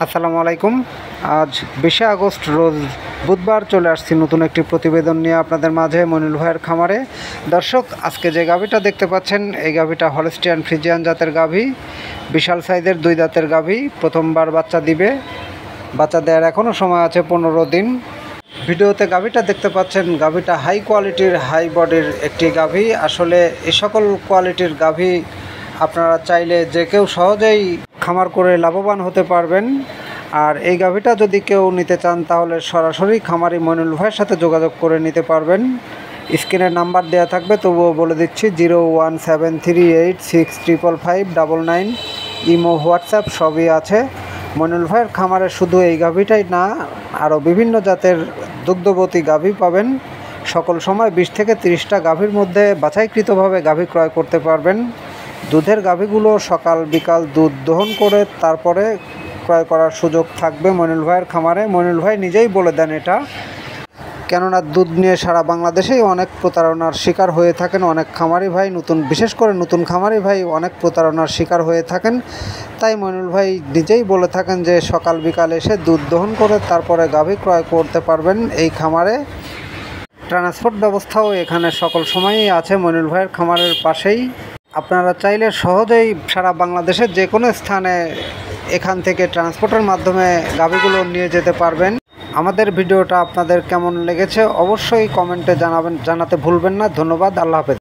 আসসালামু আলাইকুম। আজ 20 আগস্ট রোজ বুধবার চলে আসছি নতুন একটি প্রতিবেদন নিয়ে আপনাদের মাঝে মনিল ভাইয়ের খামারে। দর্শক, আজকে যে গাভীটা দেখতে পাচ্ছেন এই গাভীটা হলস্টিয়ান ফ্রিজিয়ান জাতের গাভী, বিশাল সাইজের 2 দাঁতের গাভী, প্রথমবার বাচ্চা দিবে। বাচ্চা দেওয়ার এখনও সময় আছে 15 দিন। ভিডিওতে গাভীটা দেখতে পাচ্ছেন, গাভীটা হাই কোয়ালিটির হাই বডির একটি গাভী। আসলে এই সকল কোয়ালিটির গাভী আপনারা চাইলে যে কেউ সহজেই খামার করে লাভবান হতে পারবেন। আর এই গাভীটা যদি কেউ নিতে চান তাহলে সরাসরি খামারি মনিল ভাইয়ের সাথে যোগাযোগ করে নিতে পারবেন। স্ক্রিনের নাম্বার দেওয়া থাকবে, তবুও বলে দিচ্ছি 01738655599। ইমো, হোয়াটসঅ্যাপ সবই আছে। মনিল ভাইয়ের খামারে শুধু এই গাভীটাই না, আরও বিভিন্ন জাতের দুগ্ধবতী গাভী পাবেন। সকল সময় 20 থেকে 30টা গাভীর মধ্যে বাছাইকৃতভাবে গাভী ক্রয় করতে পারবেন। দুধের গাভীগুলো সকাল বিকাল দুধ দহন করে তারপরে ক্রয় করার সুযোগ থাকবে মনিল ভাইয়ের খামারে। মনিল ভাই নিজেই বলে দেন এটা, কেননা দুধ নিয়ে সারা বাংলাদেশেই অনেক প্রতারণার শিকার হয়ে থাকেন অনেক খামারি ভাই, বিশেষ করে নতুন খামারি ভাই অনেক প্রতারণার শিকার হয়ে থাকেন। তাই মনিল ভাই নিজেই বলে থাকেন যে সকাল বিকাল এসে দুধ দহন করে তারপরে গাভী ক্রয় করতে পারবেন এই খামারে। ট্রান্সপোর্ট ব্যবস্থাও এখানে সকল সময়ই আছে মনিল ভাইয়ের খামারের পাশেই। আপনারা চাইলে সহজেই সারা বাংলাদেশের যে কোনো স্থানে এখান থেকে ট্রান্সপোর্টের মাধ্যমে গাভীগুলো নিয়ে যেতে পারবেন। আমাদের ভিডিওটা আপনাদের কেমন লেগেছে অবশ্যই কমেন্টে জানাতে ভুলবেন না। ধন্যবাদ। আল্লাহ হাফেজ।